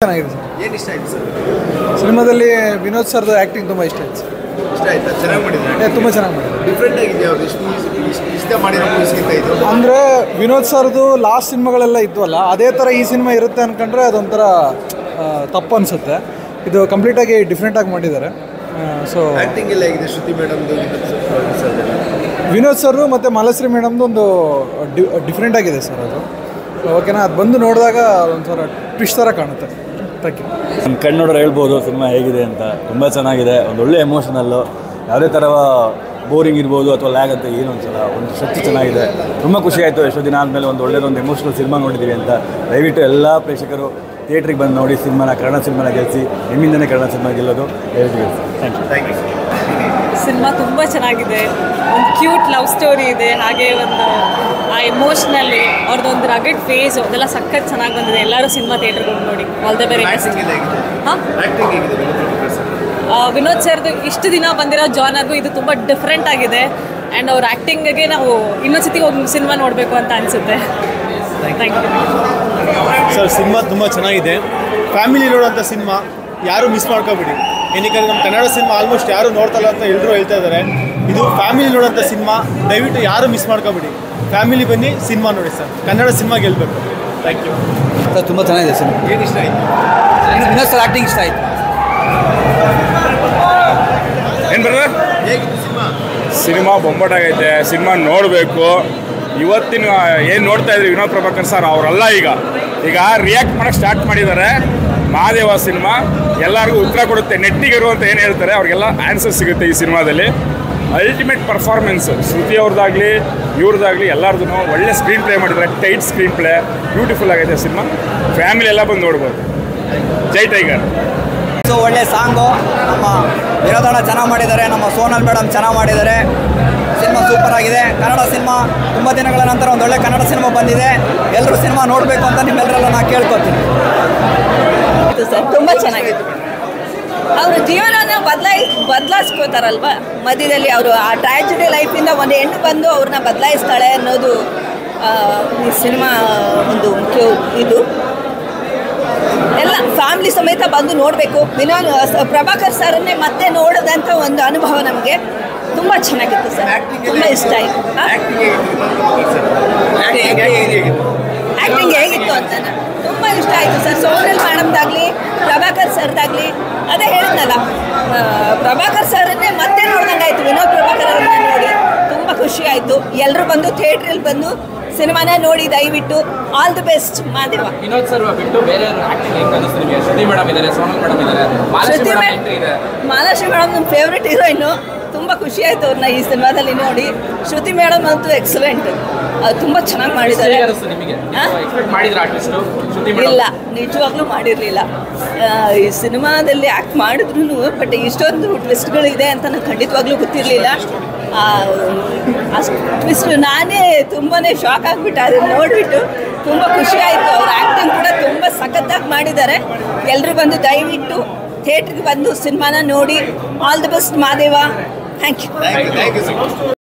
ಚೆನ್ನಾಗಿದೆ ಸರ್. ಏನು ಇಷ್ಟ ಆಯ್ತು ಸರ್ ಸಿನಿಮಾದಲ್ಲಿ? ವಿನೋದ್ ಸರ್ದು ಆ್ಯಕ್ಟಿಂಗ್ ತುಂಬ ಇಷ್ಟ ಆಯ್ತು ಸರ್. ಇಷ್ಟ ಆಯ್ತಾ? ಚೆನ್ನಾಗಿ ಮಾಡಿದ್ದಾರೆ, ತುಂಬ ಚೆನ್ನಾಗಿ ಮಾಡಿದ್ದಾರೆ. ಡಿಫ್ರೆಂಟ್ ಆಗಿದೆ ಇಷ್ಟ ಮಾಡಿರೋ ಮೂವೀಸ್ಗಿಂತ ಇದು. ಅಂದರೆ ವಿನೋದ್ ಸರ್ದು ಲಾಸ್ಟ್ ಸಿನಿಮಾಗಳೆಲ್ಲ ಇದ್ವಲ್ಲ, ಅದೇ ಥರ ಈ ಸಿನಿಮಾ ಇರುತ್ತೆ ಅಂದ್ಕೊಂಡ್ರೆ ಅದೊಂಥರ ತಪ್ಪು ಅನಿಸುತ್ತೆ. ಇದು ಕಂಪ್ಲೀಟಾಗಿ ಡಿಫ್ರೆಂಟಾಗಿ ಮಾಡಿದ್ದಾರೆ. ಸೊ ಆ್ಯಕ್ಟಿಂಗ್ ಎಲ್ಲ ಆಗಿದೆ ಶ್ರುತಿ ಮೇಡಮ್ದು, ವಿನೋದ್ ಸರ್ ಮತ್ತು ಮಾಲಾಶ್ರೀ ಮೇಡಮ್ದು ಒಂದು ಡಿಫ್ರೆಂಟ್ ಆಗಿದೆ ಸರ್ ಅದು. ಓಕೆನಾ, ಅದು ಬಂದು ನೋಡಿದಾಗ ಒಂಥರ ಟ್ವಿಸ್ಟ್ ಥರ ಕಾಣುತ್ತೆ. Thank you. ನಮ್ಮ ಕಣ್ಣೋಡ್ರೆ ಹೇಳ್ಬೋದು ಸಿನಿಮಾ ಹೇಗಿದೆ ಅಂತ. ತುಂಬ ಚೆನ್ನಾಗಿದೆ, ಒಂದು ಒಳ್ಳೆ ಎಮೋಷನಲ್ಲು, ಯಾವುದೇ ಥರ ಬೋರಿಂಗ್ ಇರ್ಬೋದು ಅಥವಾ ಲ್ಯಾಗ್ ಅಂತ ಏನೂ ಅನ್ಸಲ್ಲ. ಒಂದು ಶಕ್ತಿ ಚೆನ್ನಾಗಿದೆ. ತುಂಬ ಖುಷಿ ಆಯಿತು ಎಷ್ಟೋ ದಿನ ಆದಮೇಲೆ ಒಂದು ಒಳ್ಳೆಯದೊಂದು ಎಮೋಷನಲ್ ಸಿನಿಮಾ ನೋಡಿದ್ದೀವಿ ಅಂತ. ದಯವಿಟ್ಟು ಎಲ್ಲ ಪ್ರೇಕ್ಷಕರು ಥಿಯೇಟ್ರಿಗೆ ಬಂದು ನೋಡಿ ಸಿನಿಮಾನ, ಕನ್ನಡ ಸಿನಿಮಾನ ಗೆಲ್ಲಿಸಿ. ನಿಮ್ಮಿಂದನೇ ಕನ್ನಡ ಸಿನಿಮಾ ಗೆಲ್ಲೋದು ದಯವಿಟ್ಟು ಗೆಲ್ಲಿಸಿ. Thank you. ಸಿನಿಮಾ ತುಂಬ ಚೆನ್ನಾಗಿದೆ. ಒಂದು ಕ್ಯೂಟ್ ಲವ್ ಸ್ಟೋರಿ ಇದೆ, ಹಾಗೆ ಒಂದು ಆ ಎಮೋಷ್ನಲ್ಲಿ ಅವ್ರದ್ದೊಂದು ರಗಡ್ ಫೇಸ್ ಅದೆಲ್ಲ ಸಖತ್ ಚೆನ್ನಾಗಿ ಬಂದಿದೆ. ಎಲ್ಲರೂ ಸಿನಿಮಾ ಥಿಯೇಟ್ರಿಗೆ ಹೋಗಿ ನೋಡಿ. All the very best. ಹಾಂ, ವಿನೋದ್ ಸರ್ದು ಇಷ್ಟು ದಿನ ಬಂದಿರೋ ಜಾನರ್ಗೂ ಇದು ತುಂಬ ಡಿಫ್ರೆಂಟ್ ಆಗಿದೆ. ಆ್ಯಂಡ್ ಅವ್ರ ಆ್ಯಕ್ಟಿಂಗ್ಗೆ ನಾವು ಇನ್ನೊಂದು ಸತಿ ಹೋಗಿ ಸಿನಿಮಾ ನೋಡಬೇಕು ಅಂತ ಅನಿಸುತ್ತೆ. Thank you sir. ಸಿನಿಮಾ ತುಂಬ ಚೆನ್ನಾಗಿದೆ. ಫ್ಯಾಮಿಲಿ ನೋಡೋಂಥ ಸಿನಿಮಾ, ಯಾರೂ ಮಿಸ್ ಮಾಡ್ಕೋಬೇಡಿ. ಏನಕ್ಕೆ ನಮ್ಮ ಕನ್ನಡ ಸಿನಿಮಾ ಆಲ್ಮೋಸ್ಟ್ ಯಾರು ನೋಡ್ತಲ್ಲ ಅಂತ ಎಲ್ಲರೂ ಹೇಳ್ತಾ ಇದ್ದಾರೆ. ಇದು ಫ್ಯಾಮಿಲಿ ನೋಡೋಂಥ ಸಿನಿಮಾ, ದಯವಿಟ್ಟು ಯಾರು ಮಿಸ್ ಮಾಡ್ಕೋಬೇಡಿ. ಫ್ಯಾಮಿಲಿ ಬನ್ನಿ, ಸಿನಿಮಾ ನೋಡಿ ಸರ್. ಕನ್ನಡ ಸಿನಿಮಾ ಗೆಲ್ಲಬೇಕು. Thank you sir. ತುಂಬ ಚೆನ್ನಾಗಿದೆ ಸಿನಿಮಾ. ಏನು ಇಷ್ಟ ಆಯಿತು? ವಿನೋದ್ ಸರ್ ಆ್ಯಕ್ಟಿಂಗ್ ಇಷ್ಟ ಆಯಿತು. ಏನು ಬ್ರದರ್, ಹೇಗಿತ್ತು ಸಿನಿಮಾ? ಸಿನಿಮಾ ಬೊಂಬಾಟಾಗೈತೆ. ಸಿನಿಮಾ ನೋಡಬೇಕು. ಇವತ್ತಿನ ಏನು ನೋಡ್ತಾ ಇದ್ರಿ ವಿನೋದ್ ಪ್ರಭಾಕರ್ ಸರ್ ಅವರೆಲ್ಲ ಈಗ ರಿಯಾಕ್ಟ್ ಮಾಡೋಕ್ಕೆ ಸ್ಟಾರ್ಟ್ ಮಾಡಿದ್ದಾರೆ. ಮಹಾದೇವ ಸಿನಿಮಾ ಎಲ್ಲರಿಗೂ ಉತ್ತರ ಕೊಡುತ್ತೆ. ನೆಟ್ಟಿಗೆ ಇರುವಂತ ಏನು ಹೇಳ್ತಾರೆ ಅವ್ರಿಗೆಲ್ಲ ಆನ್ಸರ್ ಸಿಗುತ್ತೆ ಈ ಸಿನಿಮಾದಲ್ಲಿ. ಅಲ್ಟಿಮೇಟ್ ಪರ್ಫಾರ್ಮೆನ್ಸ್ ಶ್ರುತಿ ಅವ್ರದ್ದಾಗಲಿ ಇವ್ರದ್ದಾಗಲಿ ಎಲ್ಲರದು ಒಳ್ಳೆ ಸ್ಕ್ರೀನ್ ಪ್ಲೇ ಮಾಡಿದ್ದಾರೆ. ಟೈಟ್ ಸ್ಕ್ರೀನ್ ಪ್ಲೇ, ಬ್ಯೂಟಿಫುಲ್ ಆಗೈತೆ ಸಿನಿಮಾ. ಫ್ಯಾಮಿಲಿ ಎಲ್ಲ ಬಂದು ನೋಡ್ಬೋದು. ಜೈ ಟೈಗರ್. ಸೊ ಒಳ್ಳೆ ಸಾಂಗು, ನಮ್ಮ ವಿನೋದಣ್ಣ ಚೆನ್ನಾಗಿ ಮಾಡಿದ್ದಾರೆ, ನಮ್ಮ ಸೋನಲ್ ಮೇಡಮ್ ಚೆನ್ನಾಗಿ ಮಾಡಿದ್ದಾರೆ. ಸಿನಿಮಾ ಸೂಪರ್ ಆಗಿದೆ. ಕನ್ನಡ ಸಿನಿಮಾ ತುಂಬ ದಿನಗಳ ನಂತರ ಒಂದು ಒಳ್ಳೆ ಕನ್ನಡ ಸಿನಿಮಾ ಬಂದಿದೆ. ಎಲ್ಲರೂ ಸಿನಿಮಾ ನೋಡಬೇಕು ಅಂತ ನಿಮ್ಮೆಲ್ಲರೆಲ್ಲ ನಾನು ಕೇಳ್ಕೊತೀನಿ ಸರ್. ತುಂಬ ಚೆನ್ನಾಗಿತ್ತು. ಅವರು ಜೀವನನ ಬದಲಾಯಿಸ್ಕೋತಾರಲ್ವ ಮಧ್ಯದಲ್ಲಿ. ಅವರು ಆ ಟ್ರ್ಯಾಜಿಡಿ ಲೈಫಿಂದ ಒಂದು ಹೆಣ್ಣು ಬಂದು ಅವ್ರನ್ನ ಬದಲಾಯಿಸ್ತಾಳೆ ಅನ್ನೋದು ಈ ಸಿನಿಮಾ ಒಂದು ಮುಖ್ಯ. ಇದು ಎಲ್ಲ ಫ್ಯಾಮಿಲಿ ಸಮೇತ ಬಂದು ನೋಡಬೇಕು. ವಿನೋದ್ ಪ್ರಭಾಕರ್ ಸರ್ನ್ನೇ ಮತ್ತೆ ನೋಡೋದಂಥ ಒಂದು ಅನುಭವ ನಮಗೆ ತುಂಬ ಚೆನ್ನಾಗಿತ್ತು ಸರ್. ತುಂಬ ಇಷ್ಟ ಆಯಿತು. ಆ್ಯಕ್ಟಿಂಗ್ ಹೇಗಿತ್ತು ಅಂತ ತುಂಬ ಇಷ್ಟ ಆಯಿತು ಸರ್. ಸೋನಲ್ ಮೇಡಮ್ದಾಗಲಿ ಪ್ರಭಾಕರ್ ಸರ್ದಾಗಲಿ, ಅದೇ ಹೇಳಿದ್ನಲ್ಲ, ಪ್ರಭಾಕರ್ ಸರ್ನ್ನೇ ಮತ್ತೆ ನೋಡ್ದಂಗೆ ಆಯಿತು. ವಿನೋದ್ ಪ್ರಭಾಕರ್ ಅವ್ರನ್ನ ನೋಡಿ ತುಂಬ ಖುಷಿ ಆಯಿತು. ಎಲ್ಲರೂ ಬಂದು ಥಿಯೇಟ್ರಲ್ಲಿ ಬಂದು ಸಿನಿಮಾನ ನೋಡಿ ದಯವಿಟ್ಟು. All the best Madeva. Vinod sir ಬಿಟ್ಟು ಬೇರೆ ಶ್ರುತಿ ಮೇಡಮ್ ಇದ್ದಾರೆ, ಸೋನಲ್ ಮೇಡಮ್ ಇದ್ದಾರೆ, ಮಾಲಾಶ್ರೀ ಮೇಡಮ್ ನಮ್ಮ ಫೇವ್ರೆಟ್ ಹೀರೋಯಿನ್ನು. ತುಂಬ ಖುಷಿ ಆಯಿತು ಅವ್ರನ್ನ ಈ ಸಿನಿಮಾದಲ್ಲಿ ನೋಡಿ. ಶ್ರುತಿ ಮೇಡಮ್ ಅಂತೂ ಎಕ್ಸಲೆಂಟ್, ತುಂಬ ಚೆನ್ನಾಗಿ ಮಾಡಿದ್ದಾರೆ. ಇಲ್ಲ, ನಿಜವಾಗ್ಲೂ ಮಾಡಿರಲಿಲ್ಲ. ಈ ಸಿನಿಮಾದಲ್ಲಿ ಆ್ಯಕ್ಟ್ ಮಾಡಿದ್ರು, ಬಟ್ ಇಷ್ಟೊಂದು ಟ್ವಿಸ್ಟ್ಗಳಿದೆ ಅಂತ ನನಗೆ ಖಂಡಿತವಾಗ್ಲೂ ಗೊತ್ತಿರಲಿಲ್ಲ. ಅಷ್ಟು ಟ್ವಿಸ್ಟ್ ನಾನೇ ತುಂಬಾ ಶಾಕ್ ಆಗಿಬಿಟ್ಟು ಅದನ್ನು ನೋಡಿಬಿಟ್ಟು ತುಂಬ ಖುಷಿ ಆಯಿತು. ಅವ್ರ ಆ್ಯಕ್ಟಿಂಗ್ ಕೂಡ ತುಂಬ ಸಖತ್ತಾಗಿ ಮಾಡಿದ್ದಾರೆ. ಎಲ್ಲರೂ ಬಂದು ದಯವಿಟ್ಟು ಥಿಯೇಟ್ರಿಗೆ ಬಂದು ಸಿನಿಮಾನ ನೋಡಿ. All the best Madeva. Thank you.